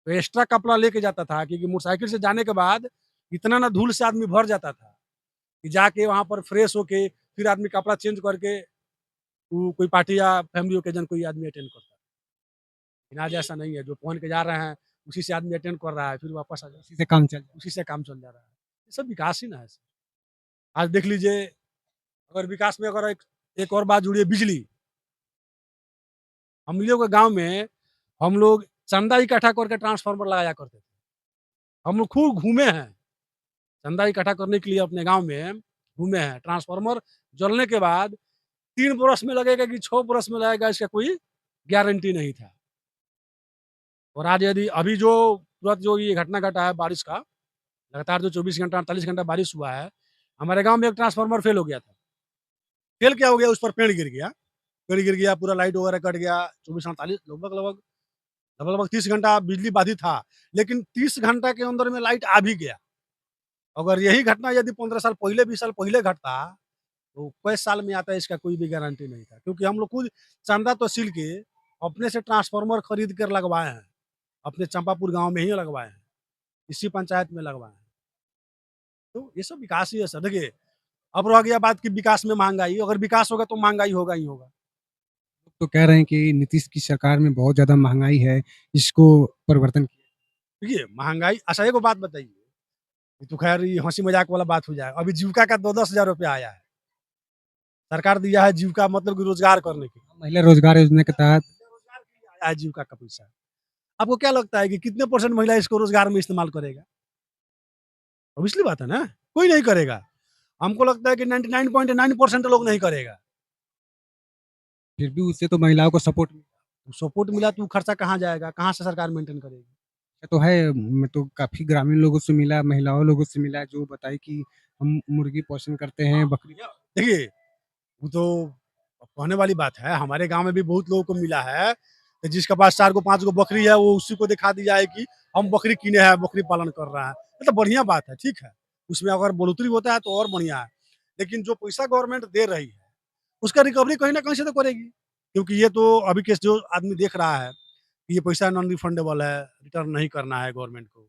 तो एक्स्ट्रा कपड़ा लेके जाता था क्योंकि मोटरसाइकिल से जाने के बाद इतना ना धूल से आदमी भर जाता था, कि जाके वहाँ पर फ्रेश होके फिर आदमी कपड़ा चेंज करके वो कोई पार्टी या फैमिली ओकेज़न कोई आदमी अटेंड करता है। लेकिन आज ऐसा नहीं है, जो पहन के जा रहे हैं, उसी से आदमी अटेंड कर रहा है, फिर वापस आ जा इसी से काम चल उसी से काम चल जा रहा है। ये सब विकास ही ना है। आज देख लीजिए, अगर विकास में अगर एक और बात जुड़ी है बिजली। हम लोग के गाँव में हम लोग चंदा इकट्ठा करके ट्रांसफार्मर लगाया करते थे। हम लोग खूब घूमे हैं, चंदा इकट्ठा करने के लिए अपने गाँव में घूमे हैं। ट्रांसफार्मर जलने के बाद 3 बरस में लगेगा कि 6 बरस में लगेगा, इसका कोई गारंटी नहीं था। और आज यदि अभी जो तुरंत जो ये घटना घटा है बारिश का, लगातार जो 24 घंटा 48 घंटा बारिश हुआ है, हमारे गाँव में एक ट्रांसफार्मर फेल हो गया था। फेल क्या हो गया, उस पर पेड़ गिर गया। पेड़ गिर गया, पूरा लाइट वगैरह कट गया, 24-48 लगभग 30 घंटा बिजली बाधित था, लेकिन 30 घंटा के अंदर में लाइट आ भी गया। अगर यही घटना यदि 15 साल पहले, 20 साल पहले घटता, तो कै साल में आता इसका कोई भी गारंटी नहीं था। क्योंकि हम लोग खुद चंदा तहसील के अपने से ट्रांसफार्मर खरीद कर लगवाए हैं, अपने चंपापुर गाँव में ही लगवाए हैं, इसी पंचायत में लगवाए हैं। तो ये सब विकास ही है सर। देखिए, अब रह गया बात कि विकास में महँगाई, अगर विकास होगा तो महँगाई होगा ही होगा। तो कह रहे हैं कि नीतीश की सरकार में बहुत ज़्यादा महँगाई है, इसको परिवर्तन देखिए, महँगाई अच्छा एगो बात बताइए, ये तो ख़ैर ये हँसी-मज़ाक वाला बात हो जाए। अभी जीविका का 10-10 हज़ार रुपया आया है। सरकार दिया है जीविका मतलब कि रोज़गार करने के लिए। महिला रोजगार योजना के तहत रोज़गार के लिए आया है जीविका का पैसा। आपको क्या लगता है कि कितने परसेंट महिला इसको रोज़गार में इस्तेमाल करेगा? ऑब्वियसली बात है ना, कोई नहीं करेगा। हमको लगता है कि 99.9% लोग नहीं करेगा। फिर भी उससे तो महिलाओं को सपोर्ट सपोर्ट मिला तो खर्चा कहाँ जाएगा? कहाँ से सरकार मेंटेन करेगी? तो है। मैं तो काफ़ी ग्रामीण लोगों से मिला, महिलाओं लोगों से मिला जो बताई कि हम मुर्गी पोषण करते हैं, बकरी देखिए, वो तो कहने वाली बात है। हमारे गाँव में भी बहुत लोगों को मिला है, कि जिसके पास 4 गो 5 गो बकरी है, वो उसी को दिखा दिया है कि हम बकरी किने हैं, बकरी पालन कर रहा है। ये तो बढ़िया बात है, ठीक है। उसमें अगर बढ़ोतरी होता है तो और बढ़िया है। लेकिन जो पैसा गवर्नमेंट दे रही है, उसका रिकवरी कहीं न कहीं से तो करेगी। क्योंकि ये तो अभी के जो आदमी देख रहा है, कि ये पैसा नॉन रिफंडेबल है, रिटर्न नहीं करना है गवर्नमेंट को।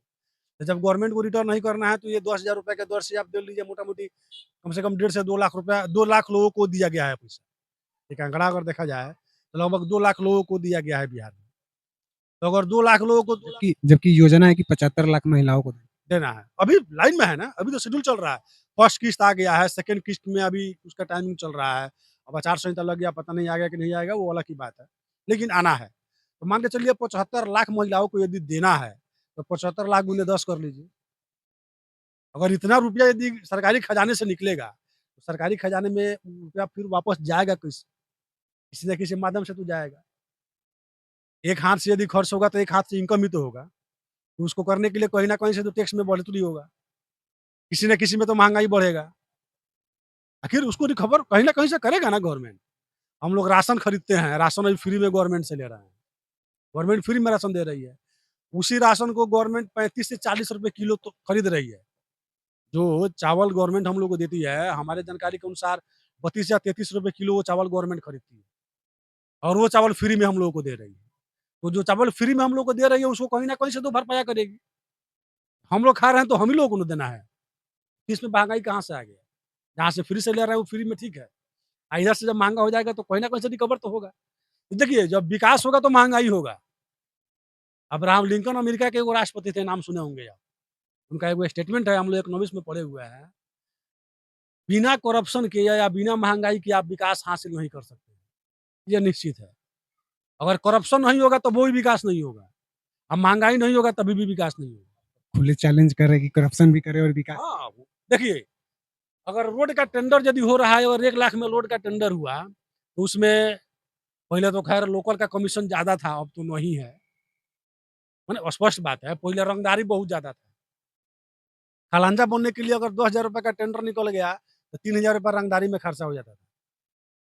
तो जब गवर्नमेंट को रिटर्न नहीं करना है, तो ये 10,000 रुपए के दर से आप दे लीजिए मोटा-मोटी कम से कम 1.5 से 2 लाख रुपया 2 लाख लोगों को दिया गया है पैसा। एक आंकड़ा अगर देखा जाए, तो लगभग 2 लाख लोगों को दिया गया है बिहार में। तो अगर 2 लाख लोगों को 2 लाख जबकि योजना है कि 75 लाख महिलाओं को दें। देना है, अभी लाइन में है ना, अभी तो शेड्यूल चल रहा है। फर्स्ट किस्त आ गया है, सेकंड किस्त में अभी उसका टाइमिंग चल रहा है। अब आचार संहिता लग गया, पता नहीं आएगा कि नहीं आएगा, वो अलग की बात है। लेकिन आना है। तो मान के चलिए 75 लाख महिलाओं को यदि देना है, तो 75 लाख गुने 10 कर लीजिए। अगर इतना रुपया यदि सरकारी खजाने से निकलेगा, तो सरकारी खजाने में रुपया फिर वापस जाएगा किस किसी न किसी माध्यम से तो जाएगा। एक हाथ से यदि खर्च होगा, तो एक हाथ से इनकम भी तो होगा। तो उसको करने के लिए कहीं न कहीं से तो टैक्स में बढ़ोतरी होगा। किसी न किसी में तो महँगाई बढ़ेगा। आखिर उसको रिकवर कहीं न कहीं से करेगा ना गवर्नमेंट। हम लोग राशन खरीदते हैं, राशन अभी फ्री में गवर्नमेंट से ले रहे हैं। गवर्नमेंट फ्री में राशन दे रही है। उसी राशन को गवर्नमेंट 35 से 40 रुपए किलो तो खरीद रही है। जो चावल गवर्नमेंट हम लोग को देती है, हमारे जानकारी के अनुसार 32 या 33 रुपए किलो वो चावल गवर्नमेंट खरीदती है। और वो चावल फ्री में हम लोगों को दे रही है। तो जो चावल फ्री में हम लोग को दे रही है, उसको कहीं न कहीं से तो भरपाया करेगी। हम लोग खा रहे हैं तो हम ही लोगों को ना देना है। इसमें महँगाई कहाँ से आ गया? जहाँ से फ्री से ले रहे हैं वो फ्री में ठीक है। इधर से जब महँगा हो जाएगा तो कहीं न कहीं से रिकवर तो होगा। तो देखिए, जब विकास होगा तो महँगाई होगा। अब्राहम लिंकन अमेरिका के एगो राष्ट्रपति थे, नाम सुने होंगे आप। उनका एगो स्टेटमेंट है, हम लोग इकोनॉमिक्स में पढ़े हुए हैं। बिना करप्शन के या बिना महँगाई के आप विकास हासिल नहीं कर सकते। ये निश्चित है। अगर करप्शन नहीं होगा तो वो भी विकास नहीं होगा। अब महँगाई नहीं होगा तभी भी विकास नहीं होगा। खुले चैलेंज कर रहे हैं कि करप्शन भी करे और विकास हाँ, देखिए, अगर रोड का टेंडर यदि हो रहा है और 1 लाख में रोड का टेंडर हुआ, तो उसमें पहले तो खैर लोकल का कमीशन ज़्यादा था, अब तो नहीं है। माने स्पष्ट बात है, पहले रंगदारी बहुत ज़्यादा था। खलांजा बनने के लिए अगर 2,000 रुपए का टेंडर निकल गया, तो 3,000 रुपए रंगदारी में खर्चा हो जाता था।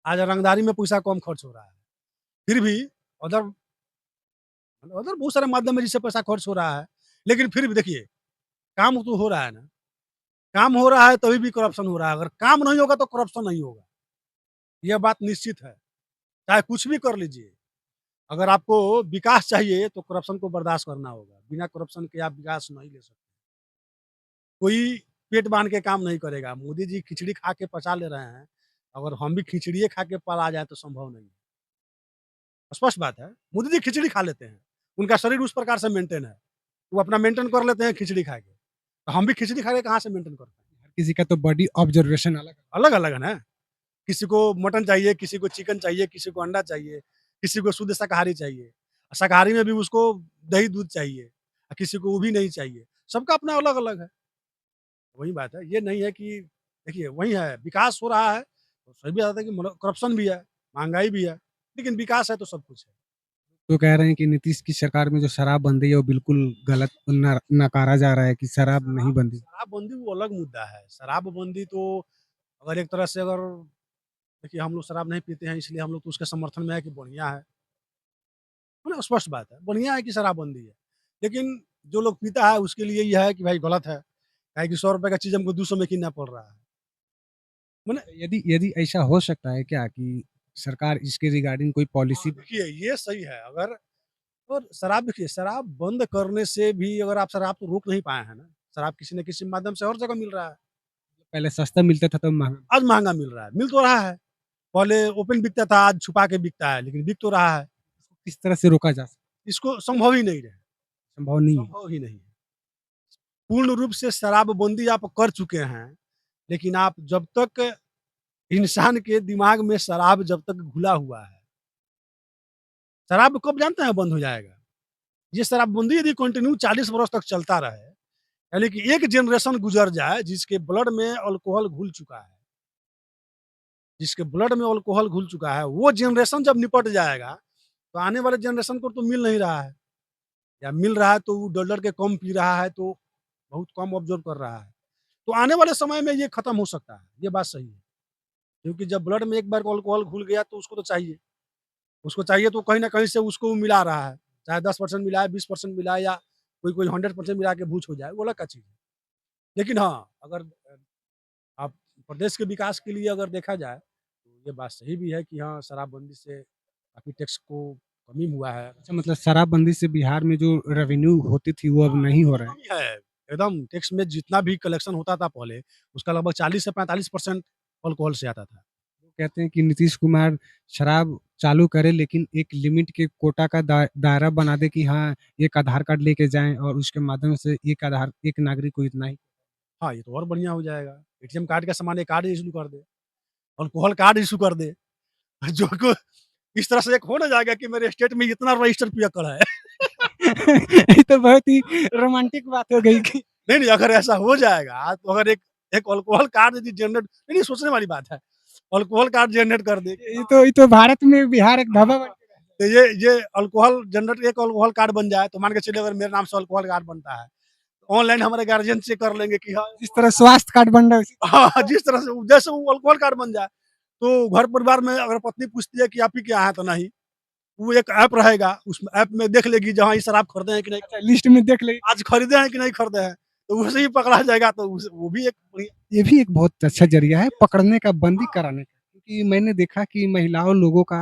आज रंगदारी में पैसा कम खर्च हो रहा है। फिर भी अदर अदर बहुत सारे माध्यम है जिससे पैसा खर्च हो रहा है। लेकिन फिर भी देखिए, काम तो हो रहा है ना। काम हो रहा है तभी भी करप्शन हो रहा है। अगर काम नहीं होगा तो करप्शन नहीं होगा। यह बात निश्चित है। चाहे कुछ भी कर लीजिए। अगर आपको विकास चाहिए तो करप्शन को बर्दाश्त करना होगा। बिना करप्शन के आप विकास नहीं ले सकते। कोई पेट बाँध के काम नहीं करेगा। मोदी जी खिचड़ी खा के पचा ले रहे हैं। अगर हम भी खिचड़िए खा के पला जाए तो संभव नहीं है। स्पष्ट बात है। मोदी जी खिचड़ी खा लेते हैं। उनका शरीर उस प्रकार से मेंटेन है। वो अपना मेंटेन कर लेते हैं खिचड़ी खा के। तो हम भी खिचड़ी खा के कहाँ से मेंटेन कर पाएँगे? हर किसी का तो बॉडी ऑब्जर्वेशन अलग है। अलग-अलग है ना। किसी को मटन चाहिए, किसी को चिकन चाहिए, किसी को अंडा चाहिए, किसी को शुद्ध शाकाहारी चाहिए। शाकाहारी में भी उसको दही-दूध चाहिए, किसी को वो भी नहीं चाहिए। सबका अपना अलग-अलग है। वही बात है। ये नहीं है कि देखिए वही है, विकास हो रहा है, तो सही भी बात है कि करप्शन भी है, महँगाई भी है, लेकिन विकास है तो सब कुछ है। तो कह रहे हैं कि नीतीश की सरकार में जो शराबबंदी है वो बिल्कुल गलत नकारा जा रहा है कि शराब नहीं बंदी। शराबबंदी वो अलग मुद्दा है। शराबबंदी तो अगर एक तरह से अगर देखिए हम लोग शराब नहीं पीते हैं इसलिए हम लोग तो उसके समर्थन में है कि बढ़िया है। मतलब स्पष्ट बात है, बढ़िया है कि शराबबंदी है। लेकिन जो लोग पीता है उसके लिए ये है कि भाई गलत है। काहे कि ₹100 का चीज़ हमको 200 में किनना पड़ रहा है। मने यदि यदि ऐसा हो सकता है क्या कि सरकार इसके रिगार्डिंग कोई पॉलिसी देखिए ये सही है अगर और शराब देखिए शराब बंद करने से भी अगर आप शराब तो रोक नहीं पाए हैं ना। शराब किसी न किसी माध्यम से हर जगह मिल रहा है। पहले सस्ता मिलता था तो महँगा आज महँगा मिल रहा है, मिल तो रहा है। पहले ओपन बिकता था, आज छुपा के बिकता है, लेकिन बिक तो रहा है। किस तरह से रोका जा सकता इसको संभव ही नहीं है। संभव नहीं है। संभव ही नहीं है। पूर्ण रूप से शराबबंदी आप कर चुके हैं, लेकिन आप जब तक इंसान के दिमाग में शराब जब तक घुला हुआ है, शराब कब जानते हैं बंद हो जाएगा? ये शराबबंदी यदि कंटिन्यू 40 वर्ष तक चलता रहे, यानी कि एक जनरेशन गुज़र जाए जिसके ब्लड में अल्कोहल घुल चुका है, जिसके ब्लड में अल्कोहल घुल चुका है, वो जनरेशन जब निपट जाएगा, तो आने वाले जनरेशन को तो मिल नहीं रहा है या मिल रहा है तो वो डर-डर के कम पी रहा है, तो बहुत कम ऑब्ज़र्व कर रहा है। तो आने वाले समय में ये खत्म हो सकता है, ये बात सही है। क्योंकि जब ब्लड में एक बार अल्कोहल घुल गया तो उसको तो चाहिए। उसको चाहिए तो कहीं न कहीं से उसको वो मिला रहा है। चाहे 10% मिलाए, 20% मिलाए या कोई-कोई 100% मिला के बूझ हो जाए, वो अलग का चीज़ है। लेकिन हाँ, अगर आप प्रदेश के विकास के लिए अगर देखा जाए, तो ये बात सही भी है कि हाँ, शराबबंदी से काफ़ी टैक्स को कमी हुआ है। अच्छा मतलब शराबबंदी से बिहार में जो रेवेन्यू होती थी वो अब नहीं हो रहा है। कमी है, एकदम टैक्स में जितना भी कलेक्शन होता था पहले, उसका लगभग 40 से 45% अल्कोहल से आता था। वो कहते हैं कि नीतीश कुमार शराब चालू करे लेकिन एक लिमिट के कोटा का दायरा बना दे कि हाँ, एक आधार कार्ड लेके जाएँ और उसके माध्यम से एक नागरिक को इतना ही हाँ, ये तो और बढ़िया हो जाएगा। एटीएम कार्ड का समान एक कार्ड इश्यू कर दे, अल्कोहल कार्ड इश्यू कर दे, जो को इस तरह से एक हो ना जाएगा कि मेरे स्टेट में इतना रजिस्टर्ड पियक्कड़ है। ये तो बहुत ही रोमांटिक बात हो गई कि नहीं, नहीं, अगर ऐसा हो जाएगा तो अगर एक एक अल्कोहल कार्ड यदि जनरेट नहीं, नहीं सोचने वाली बात है। अल्कोहल कार्ड जनरेट कर दे। ये तो भारत में बिहार एक धाबा बन तो ये अल्कोहल जनरेट एक अल्कोहल कार्ड बन जाए तो मान के चलिए अगर मेरे नाम से अल्कोहल कार्ड बनता है, ऑनलाइन हमारे गार्जियन चेक कर लेंगे कि हाँ जिस तरह स्वास्थ्य कार्ड बन रहा है उसी हाँ, जिस तरह से जैसे वो अल्कोहल कार्ड बन जाए, तो घर परिवार में अगर पत्नी पूछती है कि आप ही के यहाँ है तो नहीं, वो एक ऐप रहेगा, उस ऐप में देख लेगी जहाँ ये शराब खरीदे हैं कि नहीं, अच्छा लिस्ट में देख ले आज खरीदे हैं कि नहीं खरीदे हैं, तो उसे ही पकड़ा जाएगा तो उस वो भी एक बढ़िया ये भी एक बहुत अच्छा ज़रिया है पकड़ने का, बंदी कराने का। क्योंकि मैंने देखा कि महिलाओं लोगों का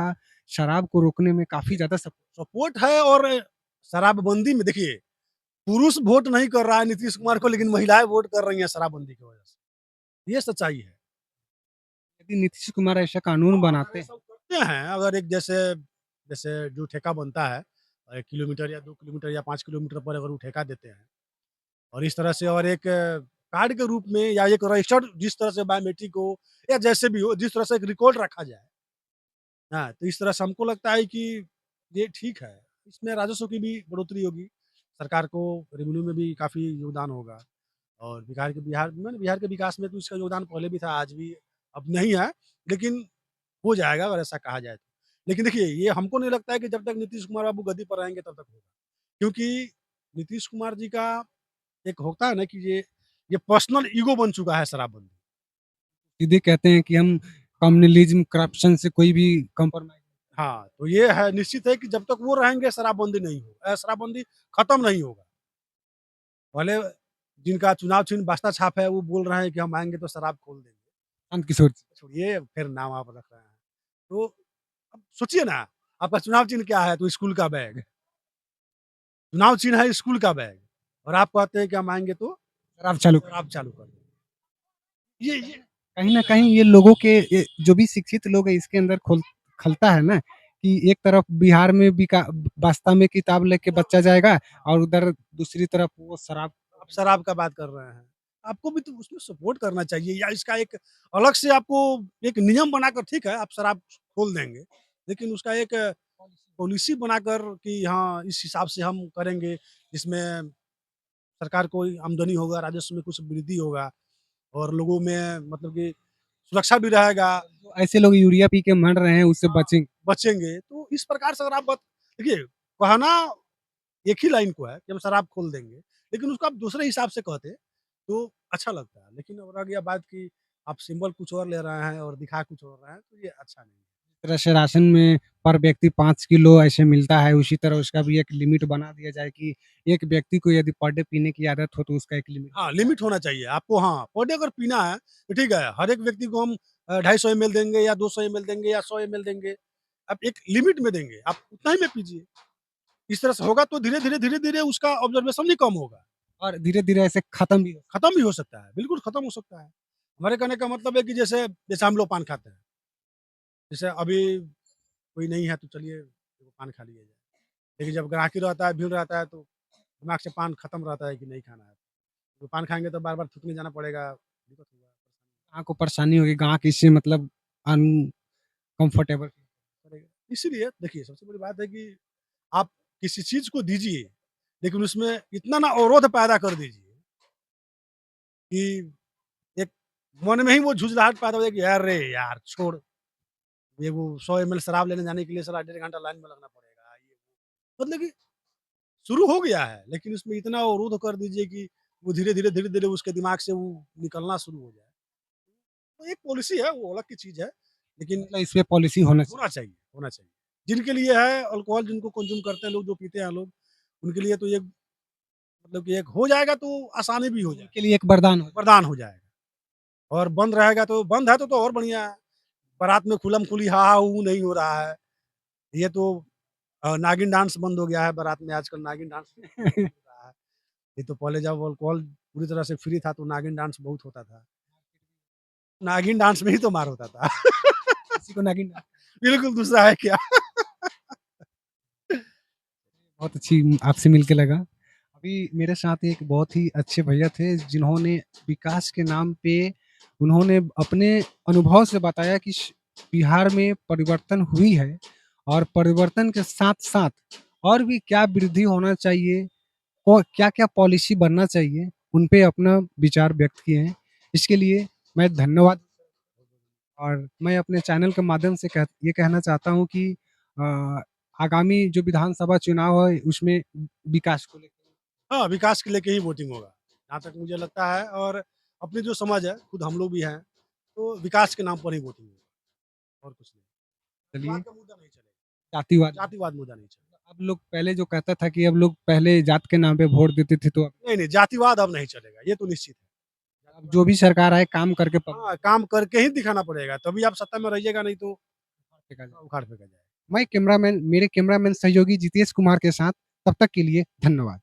शराब को रोकने में काफ़ी ज़्यादा सपोर्ट है और शराबबंदी में देखिए, पुरुष वोट नहीं कर रहा है नीतीश कुमार को लेकिन महिलाएँ वोट कर रही हैं शराबबंदी की वजह से। ये सच्चाई है। यदि नीतीश कुमार ऐसा कानून बनाते हैं करते हैं अगर एक जैसे जैसे जो ठेका बनता है 1 किलोमीटर या 2 किलोमीटर या 5 किलोमीटर पर अगर वो ठेका देते हैं और इस तरह से और एक कार्ड के रूप में या एक रजिस्टर्ड जिस तरह से बायोमेट्रिक हो या जैसे भी हो, जिस तरह से एक रिकॉर्ड रखा जाए। हाँ, तो इस तरह से हमको लगता है कि ये ठीक है। इसमें राजस्व की भी बढ़ोतरी होगी। सरकार को रेवेन्यू में भी काफ़ी योगदान होगा और बिहार के विकास में तो इसका योगदान पहले भी था, आज भी अब नहीं है, लेकिन हो जाएगा अगर ऐसा कहा जाए तो। लेकिन देखिए, ये हमको नहीं लगता है कि जब तक नीतीश कुमार बाबू गद्दी पर रहेंगे तब तक होगा। क्योंकि नीतीश कुमार जी का एक होता है ना कि ये ये पर्सनल ईगो बन चुका है शराबबंदी। सीधे कहते हैं कि हम कम्युनलिज्म, करप्शन से कोई भी कॉम्प्रोमाइज़ हाँ, तो ये है निश्चित है कि जब तक वो रहेंगे शराबबंदी नहीं होगा शराबबंदी खत्म नहीं होगा। भले जिनका चुनाव चिन्ह बस्ता छाप है वो बोल रहे हैं कि हम आएँगे तो शराब खोल देंगे। शांत किशोर जी। छोड़िए फिर नाम आप रख रहे हैं। तो अब सोचिए ना, आपका चुनाव चिन्ह क्या है? तो स्कूल का बैग। चुनाव चिन्ह है स्कूल का बैग और आप कहते हैं कि हम आएँगे तो शराब चालू कर शराब चालू कर देंगे। ये कहीं न कहीं ये लोगों के जो भी शिक्षित लोग हैं इसके अंदर खलता है ना कि एक तरफ बिहार में बस्ता में किताब लेके बच्चा जाएगा और उधर दूसरी तरफ वो शराब आप शराब का बात कर रहे हैं। आपको भी तो उसमें सपोर्ट करना चाहिए या इसका एक अलग से आपको एक नियम बनाकर ठीक है, आप शराब खोल देंगे, लेकिन उसका एक पॉलिसी बनाकर कि हाँ, इस हिसाब से हम करेंगे, जिसमें सरकार को आमदनी होगा, राजस्व में कुछ वृद्धि होगा और लोगों में मतलब कि सुरक्षा भी रहेगा, जो ऐसे लोग यूरिया पी के मर रहे हैं उससे बचेंगे। बचेंगे। तो इस प्रकार से अगर आप देखिए, कहना एक ही लाइन को है कि हम शराब खोल देंगे, लेकिन उसको आप दूसरे हिसाब से कहते, तो अच्छा लगता है। लेकिन अब रह गया बात कि आप सिंबल कुछ और ले रहे हैं और दिखा कुछ और रहे हैं, तो ये अच्छा नहीं है। जिस तरह से राशन में पर व्यक्ति 5 किलो ऐसे मिलता है, उसी तरह उसका भी एक लिमिट बना दिया जाए कि एक व्यक्ति को यदि पर डे पीने की आदत हो तो उसका एक लिमिट हाँ, लिमिट होना चाहिए। आपको हाँ, पर डे अगर पीना है, तो ठीक है, हर एक व्यक्ति को हम 250 एमएल देंगे या 200 एमएल देंगे या 100 एमएल देंगे। आप एक लिमिट में देंगे, आप उतना ही में पीजिए। इस तरह से होगा तो धीरे-धीरे, धीरे-धीरे उसका ऑब्जर्वेशन भी कम होगा। और धीरे-धीरे ऐसे खत्म भी हो खत्म भी हो सकता है, बिल्कुल खत्म हो सकता है। हमारे कहने का मतलब है कि जैसे जैसे हम लोग पान खाते हैं। जैसे अभी कोई नहीं है तो चलिए एगो पान खा लिया जाए। लेकिन जब ग्राहकी रहता है, भीड़ रहता है तो दिमाग से पान खत्म रहता है कि नहीं खाना है। तो पान खाएँगे तो बार-बार थूकने जाना पड़ेगा, दिक्कत होगा। ग्राहक को परेशानी होगी, ग्राहक इससे मतलब अनकम्फर्टेबल करेगा। इसीलिए देखिए सबसे बड़ी बात है कि आप किसी चीज़ को दीजिए, लेकिन उसमें इतना ना अवरोध पैदा कर दीजिए कि एक मन में ही वो झुँझलाहट पैदा हो जाए कि अरे यार! छोड़, ये वो 100 एमएल शराब लेने जाने के लिए साला डेढ़ घंटा लाइन में लगना पड़ेगा। ये वो मतलब कि शुरू हो गया है, लेकिन उसमें इतना अवरोध कर दीजिए कि वो धीरे-धीरे, धीरे-धीरे उसके दिमाग से वो निकलना शुरू हो जाए। तो एक पॉलिसी है, वो अलग की चीज़ है, लेकिन मतलब इस पे पॉलिसी होना चाहिए। होना चाहिए, होना चाहिए। जिनके लिए है अल्कोहल जिनको कंज़्यूम करते हैं लोग, जो पीते हैं लोग, उनके लिए तो ये मतलब कि एक हो जाएगा तो आसानी भी हो जाएगी, उनके लिए एक वरदान हो। वरदान हो जाएगा। और बंद रहेगा तो बंद है तो और बढ़िया है। बारात में खुलम-खुली हा-हा, हू-हू नहीं हो रहा है। ये तो नागिन डांस बंद हो गया है बारात में आजकल नागिन डांस हो रहा है। नहीं तो पहले जब अल्कोहल पूरी तरह से फ्री था तो नागिन डांस बहुत होता था। नागिन डांस में ही तो मार होता था। किसी को नागिन बिल्कुल दूसरा है क्या? बहुत अच्छी आपसे मिलके लगा। अभी मेरे साथ एक बहुत ही अच्छे भैया थे जिन्होंने विकास के नाम पे उन्होंने अपने अनुभव से बताया कि बिहार में परिवर्तन हुई है और परिवर्तन के साथ-साथ और भी क्या वृद्धि होना चाहिए और क्या-क्या पॉलिसी बनना चाहिए, उन पे अपना विचार व्यक्त किए हैं। इसके लिए मैं धन्यवाद और मैं अपने चैनल के माध्यम से ये कहना चाहता हूँ कि अ, आगामी जो विधानसभा चुनाव है उसमें विकास को लेके हाँ, विकास के लेके ही वोटिंग होगा, जहाँ तक मुझे लगता है और अपनी जो समझ है, खुद हम लोग भी हैं, तो विकास के नाम पर ही वोटिंग होगा और कुछ नहीं। चलिए जातिवाद का मुद्दा नहीं चलेगा, जातिवाद जातिवाद मुद्दा नहीं चलेगा। अब लोग पहले जो कहता था कि अब लोग पहले जात के नाम पे वोट देते थे तो नहीं, नहीं, जातिवाद अब नहीं चलेगा, ये तो निश्चित है। अब जो भी सरकार आए काम करके हाँ, काम करके ही दिखाना पड़ेगा, तभी आप सत्ता में रहिएगा, नहीं तो फेंका जाए। उखाड़ फेंका जाएगा। मैं कैमरामैन मेरे कैमरामैन सहयोगी जितेश कुमार के साथ तब तक के लिए धन्यवाद।